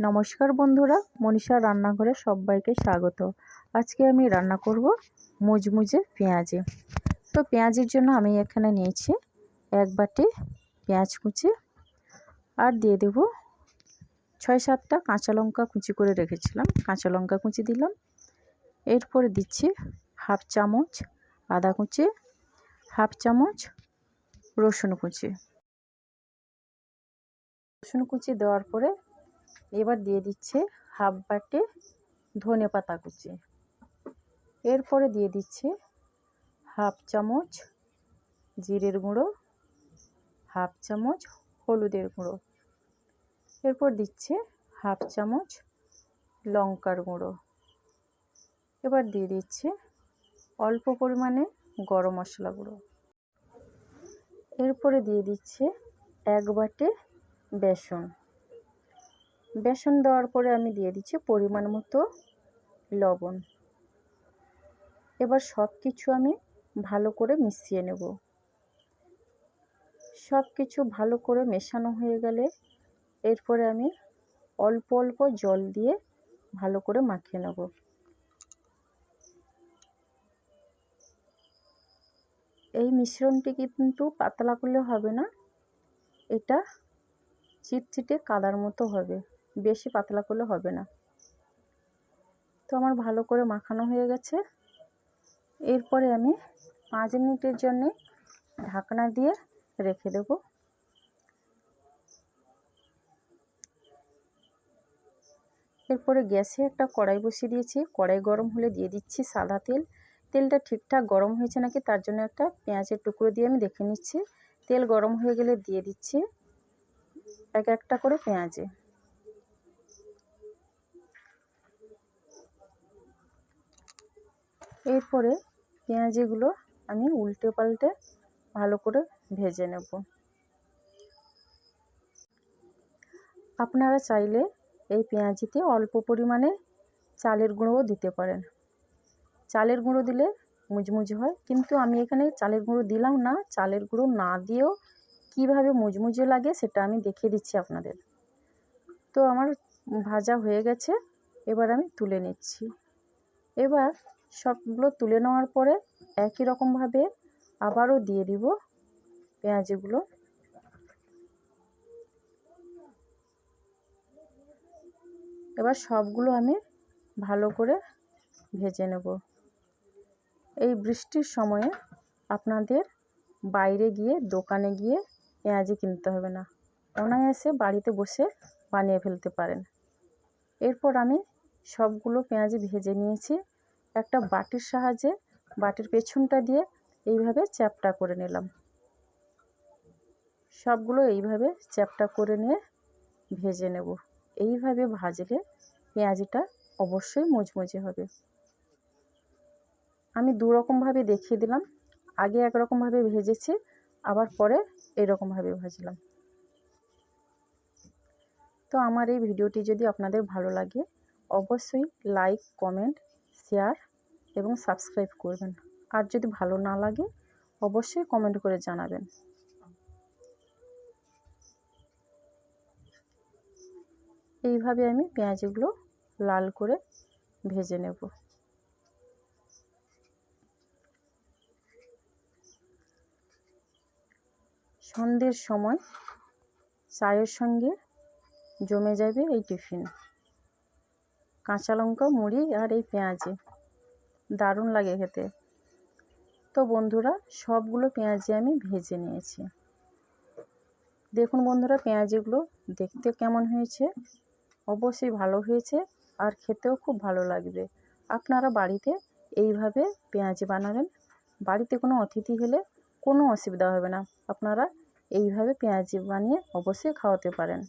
নমস্কার বন্ধুরা, মনীষার রান্নাঘরে সবাইকে স্বাগত। আজকে আমি রান্না করব মুচমুচে পেঁয়াজি। তো পেঁয়াজির জন্য আমি এখানে নিয়েছি 1 বাটি পেঁয়াজ কুচি, আর দিয়ে দেব 6-7টা কাঁচা লঙ্কা কুচি করে রেখেছিলাম, কাঁচা লঙ্কা কুচি দিলাম। এরপরে দিচ্ছি 1/2 চামচ আদা কুচি, 1/2 চামচ রসুন কুচি। রসুন কুচি দেওয়ার পরে এবার দিয়ে দিচ্ছে 1/2 বাটি ধনে পাতা কুচি। এরপরে দিয়ে দিচ্ছে 1/2 চামচ জিরের গুঁড়ো, 1/2 চামচ হলুদের গুঁড়ো। এরপর দিচ্ছে 1/2 চামচ লঙ্কার গুঁড়ো। এবার দিয়ে দিচ্ছে অল্প পরিমাণে গরম মশলা গুঁড়ো। এরপরে দিয়ে দিচ্ছে 1 বাটি বেসন। বেসন দেওয়ার পরে আমি দিয়ে দিচ্ছি পরিমাণ মতো লবণ। এবার সব কিছু আমি ভালো করে মিশিয়ে নেব। সব কিছু ভালো করে মেশানো হয়ে গেলে এরপরে আমি অল্প অল্প জল দিয়ে ভালো করে মাখিয়ে নেব। এই মিশ্রণটি কিন্তু পাতলা করলে হবে না, এটা চিটচিটে কাদার মতো হবে, বেশি পাতলা করলে হবে না। তো আমার ভালো করে মাখানো হয়ে গেছে। এরপরে আমি 5 মিনিটের জন্য ঢাকনা দিয়ে রেখে দেব। এরপরে গ্যাসে একটা কড়াই বসিয়ে দিয়েছি। কড়াই গরম হলে দিয়ে দিচ্ছি সাদা তেল। তেলটা ঠিকঠাক গরম হয়েছে নাকি তার জন্য একটা পেঁয়াজের টুকরো দিয়ে আমি দেখে নিচ্ছি। তেল গরম হয়ে গেলে দিয়ে দিচ্ছি এক একটা করে পেঁয়াজি। এরপরে পেঁয়াজিগুলো আমি উল্টে পাল্টে ভালো করে ভেজে নেব। আপনারা চাইলে এই পেঁয়াজিতে অল্প পরিমাণে চালের গুঁড়োও দিতে পারেন। চালের গুঁড়ো দিলে মুচমুচে হয়, কিন্তু আমি এখানে চালের গুঁড়ো দিলাম না। চালের গুঁড়ো না দিয়েও কিভাবে মুচমুচে লাগে সেটা আমি দেখিয়ে দিচ্ছি আপনাদের। তো আমার ভাজা হয়ে গেছে, এবার আমি তুলে নিচ্ছি। এবার সবগুলো তুলে নেওয়ার পরে একই রকমভাবে আবারও দিয়ে দিব পেঁয়াজিগুলো। এবার সবগুলো আমি ভালো করে ভেজে নেব। এই বৃষ্টির সময়ে আপনাদের বাইরে গিয়ে দোকানে গিয়ে পেঁয়াজি কিনতে হবে না, অনায়াসে বাড়িতে বসে বানিয়ে ফেলতে পারেন। এরপর আমি সবগুলো পেঁয়াজি ভেজে নিয়েছি। একটা বাটির সাহায্যে বাটির পেছনটা দিয়ে এইভাবে চ্যাপ্টা করে নিলাম। সবগুলো এইভাবে চ্যাপ্টা করে নিয়ে ভেজে নেব। এইভাবে ভাজলে পেঁয়াজিটা অবশ্যই মুচমুচে হবে। আমি দু রকমভাবে দেখিয়ে দিলাম, আগে একরকমভাবে ভেজেছি, আবার পরে এরকমভাবে ভাজলাম। তো আমার এই ভিডিওটি যদি আপনাদের ভালো লাগে অবশ্যই লাইক, কমেন্ট, শেয়ার এবং সাবস্ক্রাইব করবেন। আর যদি ভালো না লাগে অবশ্যই কমেন্ট করে জানাবেন। এইভাবে আমি পেঁয়াজগুলো লাল করে ভেজে নেব। সন্ধ্যের সময় চায়ের সঙ্গে জমে যাবে এই টিফিন। কাঁচা লঙ্কা, মুড়ি আর এই পেঁয়াজি দারুণ লাগে খেতে। তো বন্ধুরা, সবগুলো পেঁয়াজি আমি ভেজে নিয়েছি। দেখুন বন্ধুরা, পেঁয়াজিগুলো দেখতে কেমন হয়েছে, অবশ্যই ভালো হয়েছে আর খেতেও খুব ভালো লাগবে। আপনারা বাড়িতে এইভাবে পেঁয়াজি বানাবেন, বাড়িতে কোনো অতিথি হলে কোনো অসুবিধা হবে না। আপনারা এইভাবে পেঁয়াজি বানিয়ে অবশ্যই খাওয়াতে পারেন।